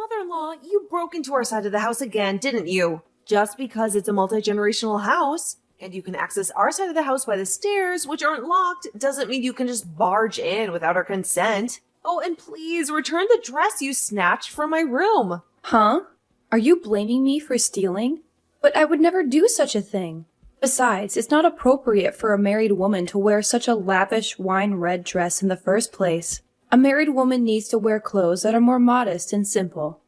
Mother-in-law, you broke into our side of the house again, didn't you? Just because it's a multi-generational house, and you can access our side of the house by the stairs, which aren't locked, doesn't mean you can just barge in without our consent. Oh, and please return the dress you snatched from my room. Huh? Are you blaming me for stealing? But I would never do such a thing. Besides, it's not appropriate for a married woman to wear such a lavish wine red dress in the first place. A married woman needs to wear clothes that are more modest and simple.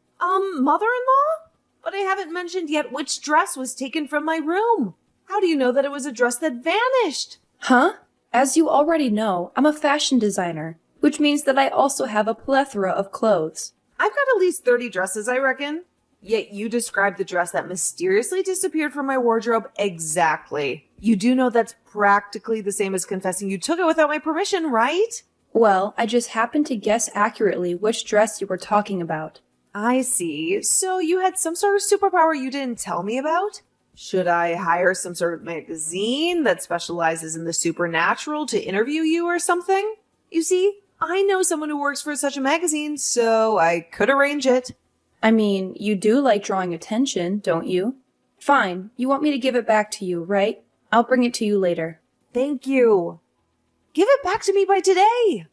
Mother-in-law? But I haven't mentioned yet which dress was taken from my room. How do you know that it was a dress that vanished? Huh? As you already know, I'm a fashion designer, which means that I also have a plethora of clothes. I've got at least 30 dresses, I reckon. Yet you described the dress that mysteriously disappeared from my wardrobe exactly. You do know that's practically the same as confessing you took it without my permission, right? Well, I just happened to guess accurately which dress you were talking about. I see. So you had some sort of superpower you didn't tell me about? Should I hire some sort of magazine that specializes in the supernatural to interview you or something? You see, I know someone who works for such a magazine, so I could arrange it. I mean, you do like drawing attention, don't you? Fine, you want me to give it back to you, right? I'll bring it to you later. Thank you. Give it back to me by today.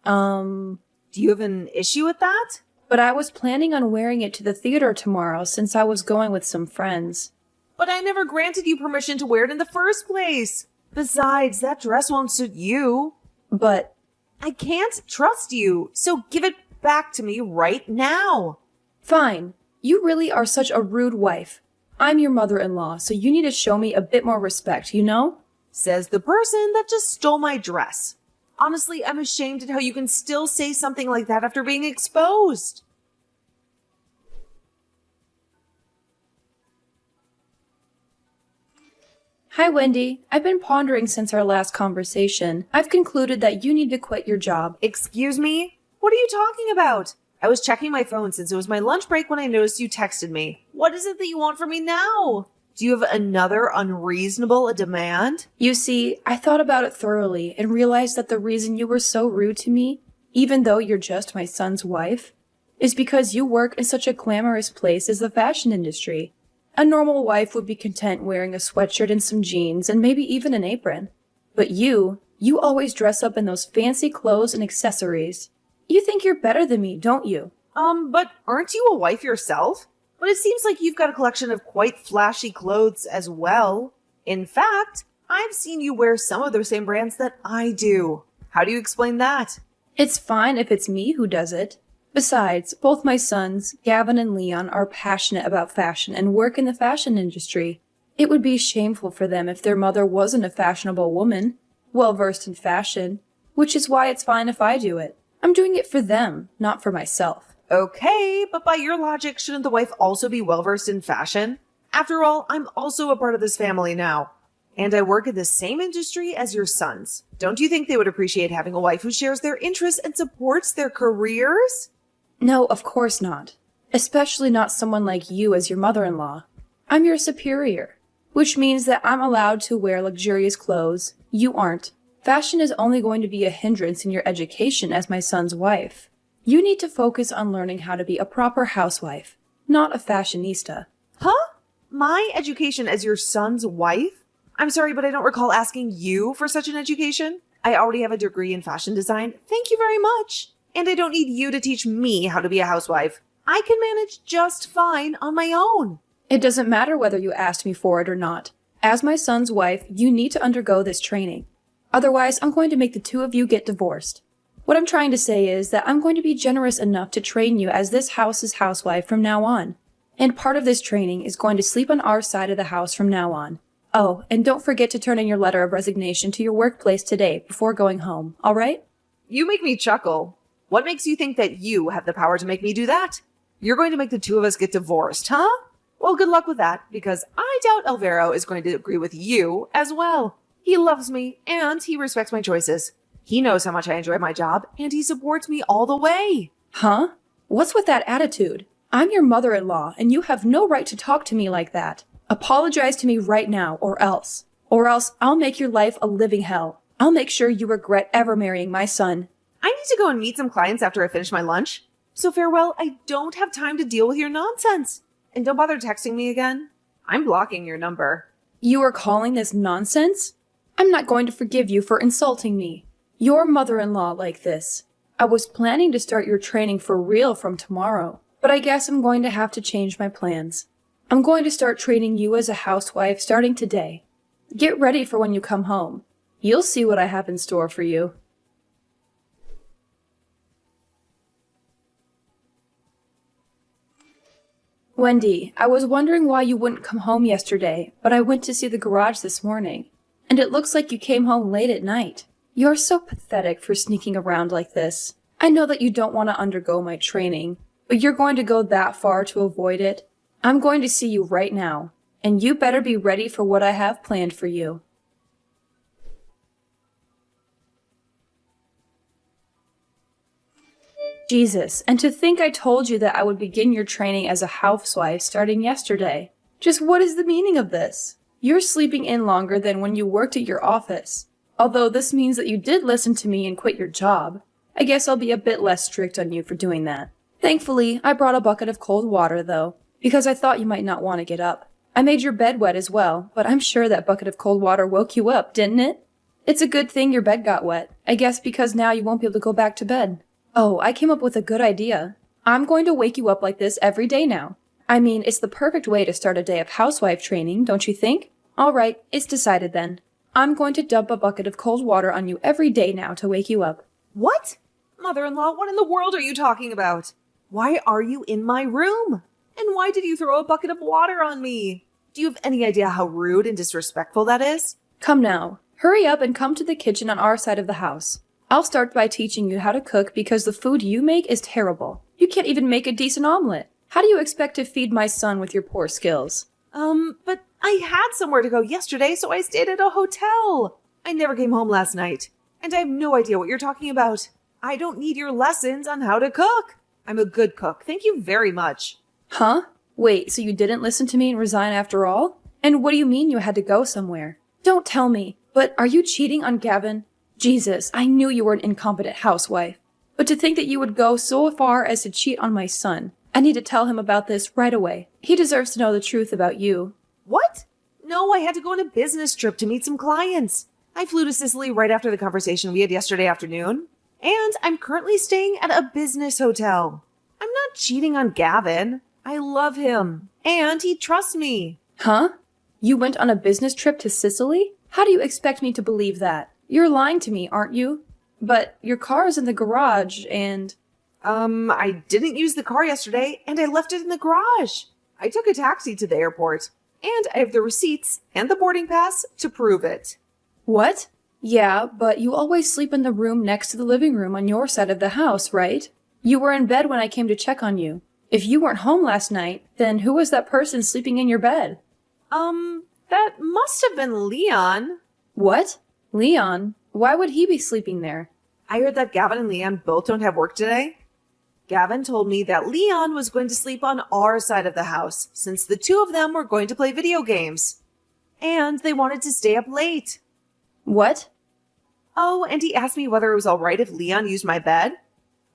Do you have an issue with that? But I was planning on wearing it to the theater tomorrow since I was going with some friends. But I never granted you permission to wear it in the first place. Besides, that dress won't suit you. But I can't trust you, so give it back to me right now. Fine. You really are such a rude wife. I'm your mother-in-law, so you need to show me a bit more respect, you know? Says the person that just stole my dress. Honestly, I'm ashamed at how you can still say something like that after being exposed. Hi, Wendy. I've been pondering since our last conversation. I've concluded that you need to quit your job. Excuse me? What are you talking about? I was checking my phone since it was my lunch break when I noticed you texted me. What is it that you want from me now? Do you have another unreasonable demand? You see, I thought about it thoroughly and realized that the reason you were so rude to me, even though you're just my son's wife, is because you work in such a glamorous place as the fashion industry. A normal wife would be content wearing a sweatshirt and some jeans and maybe even an apron. But you always dress up in those fancy clothes and accessories. You think you're better than me, don't you? But aren't you a wife yourself? But it seems like you've got a collection of quite flashy clothes as well. In fact, I've seen you wear some of the same brands that I do. How do you explain that? It's fine if it's me who does it. Besides, both my sons, Gavin and Leon, are passionate about fashion and work in the fashion industry. It would be shameful for them if their mother wasn't a fashionable woman, well-versed in fashion, which is why it's fine if I do it. I'm doing it for them, not for myself. Okay, but by your logic, shouldn't the wife also be well-versed in fashion? After all, I'm also a part of this family now. And I work in the same industry as your sons. Don't you think they would appreciate having a wife who shares their interests and supports their careers? No, of course not. Especially not someone like you as your mother-in-law. I'm your superior, which means that I'm allowed to wear luxurious clothes. You aren't. Fashion is only going to be a hindrance in your education as my son's wife. You need to focus on learning how to be a proper housewife, not a fashionista. Huh? My education as your son's wife? I'm sorry, but I don't recall asking you for such an education. I already have a degree in fashion design. Thank you very much. And I don't need you to teach me how to be a housewife. I can manage just fine on my own. It doesn't matter whether you asked me for it or not. As my son's wife, you need to undergo this training. Otherwise, I'm going to make the two of you get divorced. What I'm trying to say is that I'm going to be generous enough to train you as this house's housewife from now on. And part of this training is going to sleep on our side of the house from now on. Oh, and don't forget to turn in your letter of resignation to your workplace today before going home, all right? You make me chuckle. What makes you think that you have the power to make me do that? You're going to make the two of us get divorced, huh? Well, good luck with that, because I doubt Alvaro is going to agree with you as well. He loves me, and he respects my choices. He knows how much I enjoy my job, and he supports me all the way. Huh? What's with that attitude? I'm your mother-in-law, and you have no right to talk to me like that. Apologize to me right now, or else. Or else I'll make your life a living hell. I'll make sure you regret ever marrying my son. I need to go and meet some clients after I finish my lunch. So farewell, I don't have time to deal with your nonsense. And don't bother texting me again. I'm blocking your number. You are calling this nonsense? I'm not going to forgive you for insulting me. Your mother-in-law like this. I was planning to start your training for real from tomorrow, but I guess I'm going to have to change my plans. I'm going to start training you as a housewife starting today. Get ready for when you come home. You'll see what I have in store for you. Wendy, I was wondering why you wouldn't come home yesterday, but I went to see the garage this morning, and it looks like you came home late at night. You're so pathetic for sneaking around like this. I know that you don't want to undergo my training, but you're going to go that far to avoid it. I'm going to see you right now, and you better be ready for what I have planned for you. Jesus, and to think I told you that I would begin your training as a housewife starting yesterday. Just what is the meaning of this? You're sleeping in longer than when you worked at your office. Although this means that you did listen to me and quit your job. I guess I'll be a bit less strict on you for doing that. Thankfully, I brought a bucket of cold water, though, because I thought you might not want to get up. I made your bed wet as well, but I'm sure that bucket of cold water woke you up, didn't it? It's a good thing your bed got wet. I guess because now you won't be able to go back to bed. Oh, I came up with a good idea. I'm going to wake you up like this every day now. I mean, it's the perfect way to start a day of housewife training, don't you think? All right, it's decided then. I'm going to dump a bucket of cold water on you every day now to wake you up. What? Mother-in-law, what in the world are you talking about? Why are you in my room? And why did you throw a bucket of water on me? Do you have any idea how rude and disrespectful that is? Come now. Hurry up and come to the kitchen on our side of the house. I'll start by teaching you how to cook because the food you make is terrible. You can't even make a decent omelet. How do you expect to feed my son with your poor skills? But I had somewhere to go yesterday, so I stayed at a hotel. I never came home last night, and I have no idea what you're talking about. I don't need your lessons on how to cook. I'm a good cook. Thank you very much. Huh? Wait, so you didn't listen to me and resign after all? And what do you mean you had to go somewhere? Don't tell me, but are you cheating on Gavin? Jesus, I knew you were an incompetent housewife. But to think that you would go so far as to cheat on my son. I need to tell him about this right away. He deserves to know the truth about you. What? No, I had to go on a business trip to meet some clients. I flew to Sicily right after the conversation we had yesterday afternoon. And I'm currently staying at a business hotel. I'm not cheating on Gavin. I love him. And he trusts me. Huh? You went on a business trip to Sicily? How do you expect me to believe that? You're lying to me, aren't you? But your car is in the garage and... I didn't use the car yesterday and I left it in the garage. I took a taxi to the airport and I have the receipts and the boarding pass to prove it. What? Yeah, but you always sleep in the room next to the living room on your side of the house, right? You were in bed when I came to check on you. If you weren't home last night, then who was that person sleeping in your bed? That must have been Leon. What? Leon? Why would he be sleeping there? I heard that Gavin and Leon both don't have work today. Gavin told me that Leon was going to sleep on our side of the house since the two of them were going to play video games. And they wanted to stay up late. What? Oh, and he asked me whether it was all right if Leon used my bed.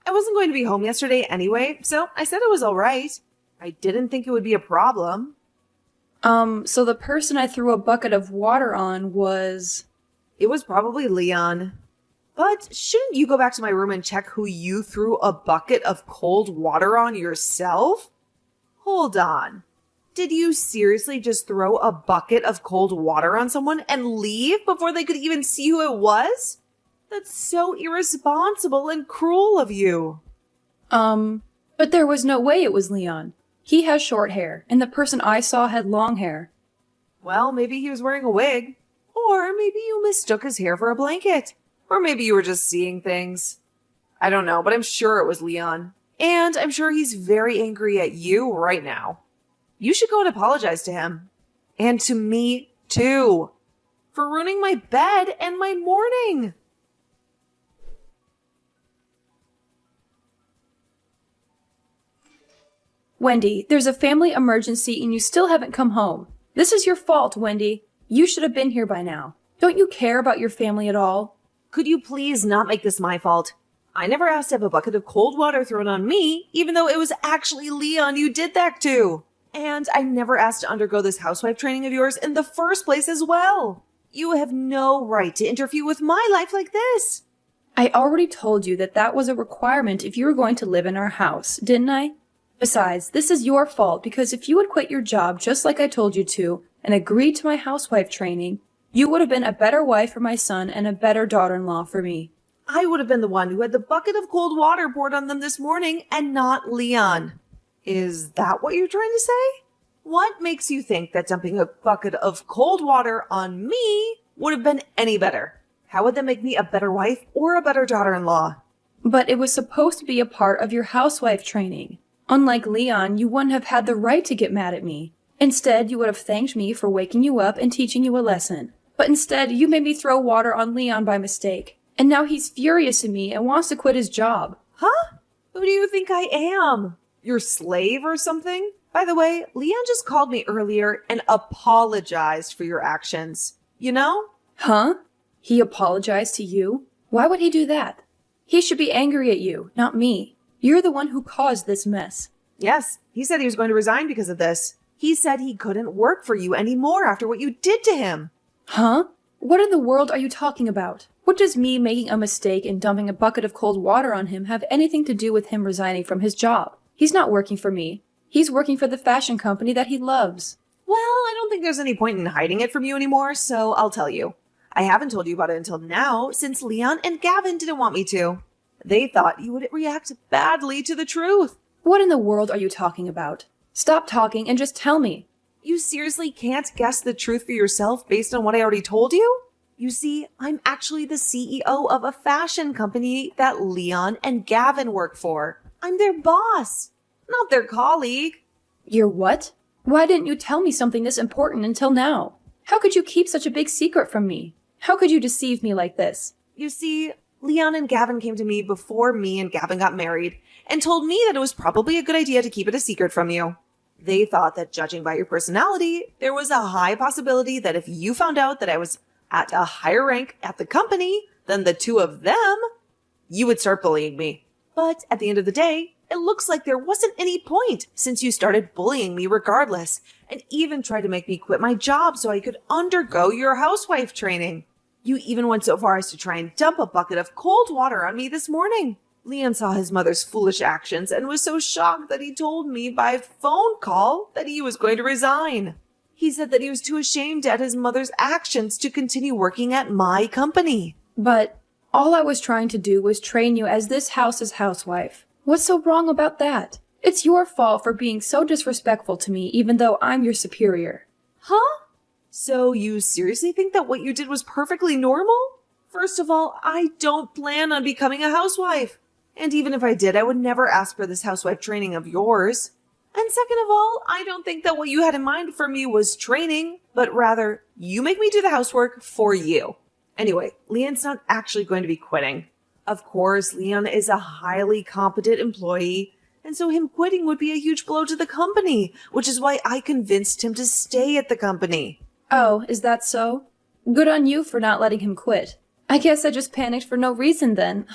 I wasn't going to be home yesterday anyway, so I said it was all right. I didn't think it would be a problem. So the person I threw a bucket of water on was... It was probably Leon. But shouldn't you go back to my room and check who you threw a bucket of cold water on yourself? Hold on. Did you seriously just throw a bucket of cold water on someone and leave before they could even see who it was? That's so irresponsible and cruel of you. But there was no way it was Leon. He has short hair, and the person I saw had long hair. Well, maybe he was wearing a wig. Or maybe you mistook his hair for a blanket. Or maybe you were just seeing things. I don't know, but I'm sure it was Leon. And I'm sure he's very angry at you right now. You should go and apologize to him. And to me, too. For ruining my bed and my morning. Wendy, there's a family emergency and you still haven't come home. This is your fault, Wendy. You should have been here by now. Don't you care about your family at all? Could you please not make this my fault? I never asked to have a bucket of cold water thrown on me, even though it was actually Leon you did that to. And I never asked to undergo this housewife training of yours in the first place as well. You have no right to interfere with my life like this. I already told you that that was a requirement if you were going to live in our house, didn't I? Besides, this is your fault because if you had quit your job just like I told you to and agreed to my housewife training, you would have been a better wife for my son and a better daughter-in-law for me. I would have been the one who had the bucket of cold water poured on them this morning and not Leon. Is that what you're trying to say? What makes you think that dumping a bucket of cold water on me would have been any better? How would that make me a better wife or a better daughter-in-law? But it was supposed to be a part of your housewife training. Unlike Leon, you wouldn't have had the right to get mad at me. Instead, you would have thanked me for waking you up and teaching you a lesson. But instead, you made me throw water on Leon by mistake. And now he's furious at me and wants to quit his job. Huh? Who do you think I am? Your slave or something? By the way, Leon just called me earlier and apologized for your actions. You know? Huh? He apologized to you? Why would he do that? He should be angry at you, not me. You're the one who caused this mess. Yes, he said he was going to resign because of this. He said he couldn't work for you anymore after what you did to him. Huh? What in the world are you talking about? What does me making a mistake and dumping a bucket of cold water on him have anything to do with him resigning from his job? He's not working for me. He's working for the fashion company that he loves. Well, I don't think there's any point in hiding it from you anymore, so I'll tell you. I haven't told you about it until now, since Leon and Gavin didn't want me to. They thought you would react badly to the truth. What in the world are you talking about? Stop talking and just tell me. You seriously can't guess the truth for yourself based on what I already told you? You see, I'm actually the CEO of a fashion company that Leon and Gavin work for. I'm their boss, not their colleague. You're what? Why didn't you tell me something this important until now? How could you keep such a big secret from me? How could you deceive me like this? You see, Leon and Gavin came to me before me and Gavin got married and told me that it was probably a good idea to keep it a secret from you. They thought that judging by your personality, there was a high possibility that if you found out that I was at a higher rank at the company than the two of them, you would start bullying me. But at the end of the day, it looks like there wasn't any point since you started bullying me regardless and even tried to make me quit my job so I could undergo your housewife training. You even went so far as to try and dump a bucket of cold water on me this morning. Leon saw his mother's foolish actions and was so shocked that he told me by phone call that he was going to resign. He said that he was too ashamed at his mother's actions to continue working at my company. But all I was trying to do was train you as this house's housewife. What's so wrong about that? It's your fault for being so disrespectful to me even though I'm your superior. Huh? So you seriously think that what you did was perfectly normal? First of all, I don't plan on becoming a housewife. And even if I did, I would never ask for this housewife training of yours. And second of all, I don't think that what you had in mind for me was training, but rather you make me do the housework for you. Anyway, Leon's not actually going to be quitting. Of course, Leon is a highly competent employee, and so him quitting would be a huge blow to the company, which is why I convinced him to stay at the company. Oh, is that so? Good on you for not letting him quit. I guess I just panicked for no reason then.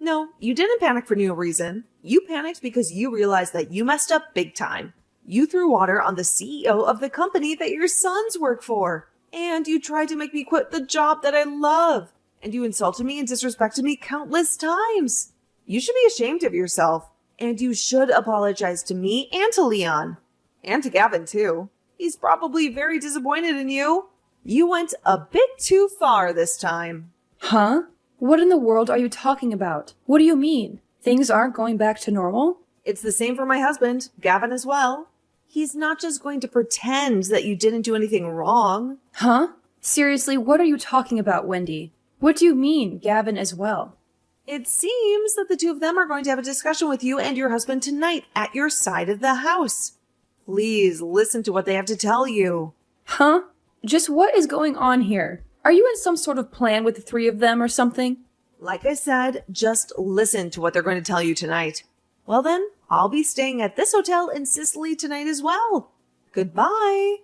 No, you didn't panic for no reason. You panicked because you realized that you messed up big time. You threw water on the CEO of the company that your sons work for. And you tried to make me quit the job that I love. And you insulted me and disrespected me countless times. You should be ashamed of yourself. And you should apologize to me and to Leon. And to Gavin, too. He's probably very disappointed in you. You went a bit too far this time. Huh? What in the world are you talking about? What do you mean? Things aren't going back to normal? It's the same for my husband, Gavin as well. He's not just going to pretend that you didn't do anything wrong. Huh? Seriously, what are you talking about, Wendy? What do you mean, Gavin as well? It seems that the two of them are going to have a discussion with you and your husband tonight at your side of the house. Please listen to what they have to tell you. Huh? Just what is going on here? Are you in some sort of plan with the three of them or something? Like I said, just listen to what they're going to tell you tonight. Well then, I'll be staying at this hotel in Sicily tonight as well. Goodbye.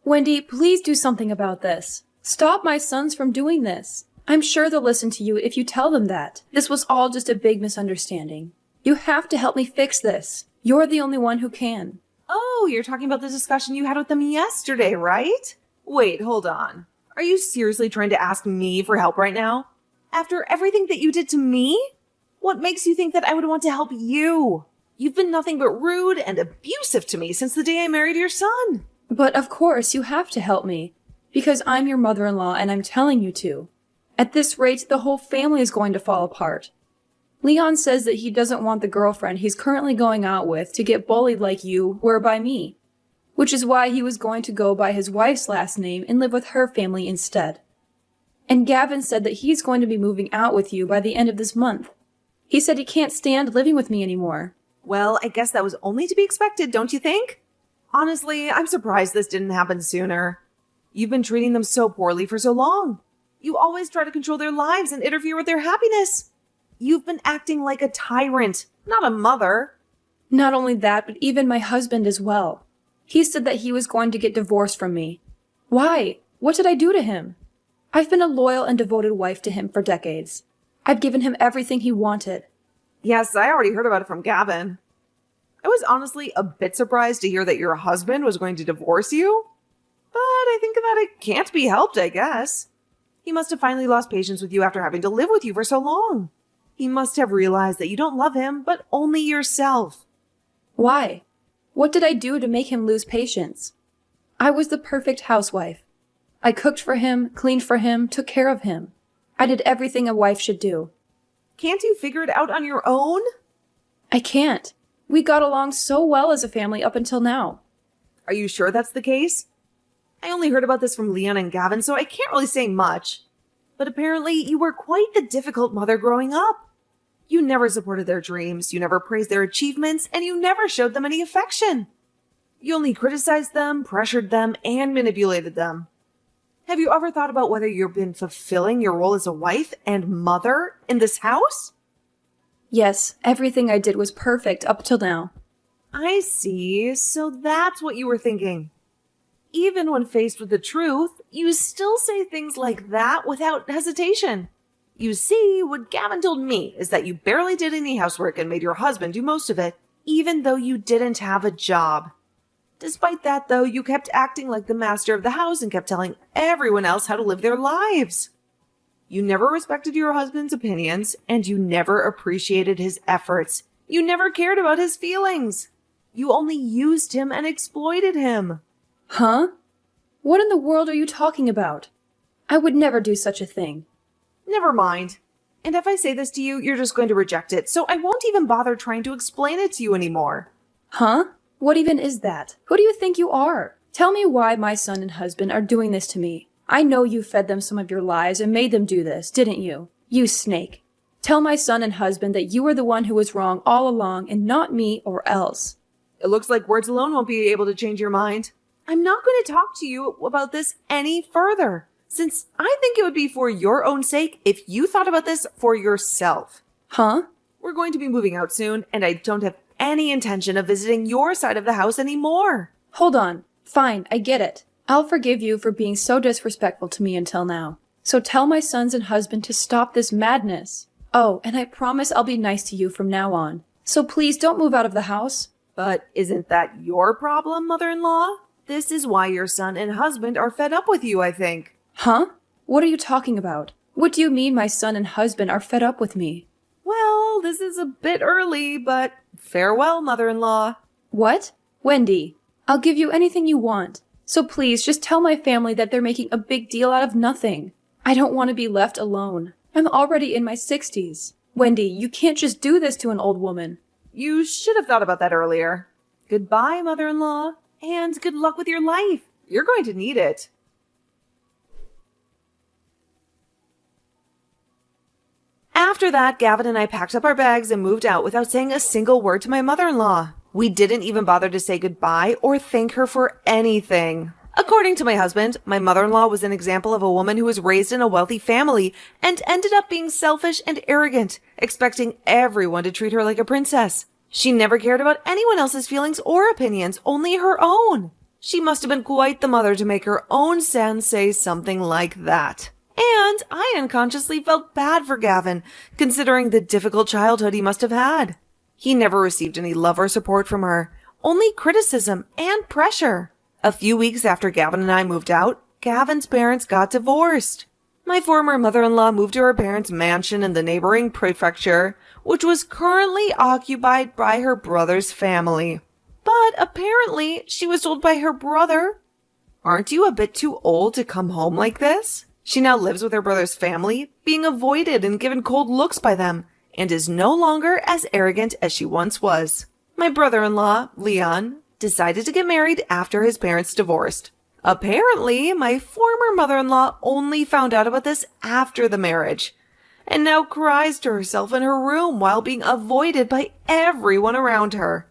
Wendy, please do something about this. Stop my sons from doing this. I'm sure they'll listen to you if you tell them that. This was all just a big misunderstanding. You have to help me fix this. You're the only one who can. Oh, you're talking about the discussion you had with them yesterday, right? Wait, hold on. Are you seriously trying to ask me for help right now? After everything that you did to me? What makes you think that I would want to help you? You've been nothing but rude and abusive to me since the day I married your son. But of course you have to help me, because I'm your mother-in-law and I'm telling you to. At this rate, the whole family is going to fall apart. Leon says that he doesn't want the girlfriend he's currently going out with to get bullied like you were by me, which is why he was going to go by his wife's last name and live with her family instead. And Gavin said that he's going to be moving out with you by the end of this month. He said he can't stand living with me anymore. Well, I guess that was only to be expected, don't you think? Honestly, I'm surprised this didn't happen sooner. You've been treating them so poorly for so long. You always try to control their lives and interfere with their happiness. You've been acting like a tyrant, not a mother. Not only that, but even my husband as well. He said that he was going to get divorced from me. Why? What did I do to him? I've been a loyal and devoted wife to him for decades. I've given him everything he wanted. Yes, I already heard about it from Gavin. I was honestly a bit surprised to hear that your husband was going to divorce you. But I think that it can't be helped, I guess. He must have finally lost patience with you after having to live with you for so long. He must have realized that you don't love him, but only yourself. Why? What did I do to make him lose patience? I was the perfect housewife. I cooked for him, cleaned for him, took care of him. I did everything a wife should do. Can't you figure it out on your own? I can't. We got along so well as a family up until now. Are you sure that's the case? I only heard about this from Leon and Gavin, so I can't really say much. But apparently you were quite the difficult mother growing up. You never supported their dreams, you never praised their achievements, and you never showed them any affection. You only criticized them, pressured them, and manipulated them. Have you ever thought about whether you've been fulfilling your role as a wife and mother in this house? Yes, everything I did was perfect up till now. I see. So that's what you were thinking. Even when faced with the truth, you still say things like that without hesitation. You see, what Gavin told me is that you barely did any housework and made your husband do most of it, even though you didn't have a job. Despite that, though, you kept acting like the master of the house and kept telling everyone else how to live their lives. You never respected your husband's opinions, and you never appreciated his efforts. You never cared about his feelings. You only used him and exploited him. Huh? What in the world are you talking about? I would never do such a thing. Never mind. And if I say this to you, you're just going to reject it, so I won't even bother trying to explain it to you anymore. Huh? What even is that? Who do you think you are? Tell me why my son and husband are doing this to me. I know you fed them some of your lies and made them do this, didn't you? You snake. Tell my son and husband that you were the one who was wrong all along and not me or else. It looks like words alone won't be able to change your mind. I'm not going to talk to you about this any further, since I think it would be for your own sake if you thought about this for yourself. Huh? We're going to be moving out soon, and I don't have any intention of visiting your side of the house anymore. Hold on. Fine, I get it. I'll forgive you for being so disrespectful to me until now. So tell my sons and husband to stop this madness. Oh, and I promise I'll be nice to you from now on. So please don't move out of the house. But isn't that your problem, mother-in-law? This is why your son and husband are fed up with you, I think. Huh? What are you talking about? What do you mean my son and husband are fed up with me? Well, this is a bit early, but farewell, mother-in-law. What? Wendy, I'll give you anything you want. So please, just tell my family that they're making a big deal out of nothing. I don't want to be left alone. I'm already in my 60s. Wendy, you can't just do this to an old woman. You should have thought about that earlier. Goodbye, mother-in-law, and good luck with your life. You're going to need it. After that, Gavin and I packed up our bags and moved out without saying a single word to my mother-in-law. We didn't even bother to say goodbye or thank her for anything. According to my husband, my mother-in-law was an example of a woman who was raised in a wealthy family and ended up being selfish and arrogant, expecting everyone to treat her like a princess. She never cared about anyone else's feelings or opinions, only her own. She must have been quite the mother to make her own son say something like that. And I unconsciously felt bad for Gavin, considering the difficult childhood he must have had. He never received any love or support from her, only criticism and pressure. A few weeks after Gavin and I moved out, Gavin's parents got divorced. My former mother-in-law moved to her parents' mansion in the neighboring prefecture, which was currently occupied by her brother's family. But apparently, she was told by her brother, "Aren't you a bit too old to come home like this?" She now lives with her brother's family, being avoided and given cold looks by them, and is no longer as arrogant as she once was. My brother-in-law, Leon, decided to get married after his parents divorced. Apparently, my former mother-in-law only found out about this after the marriage, and now cries to herself in her room while being avoided by everyone around her.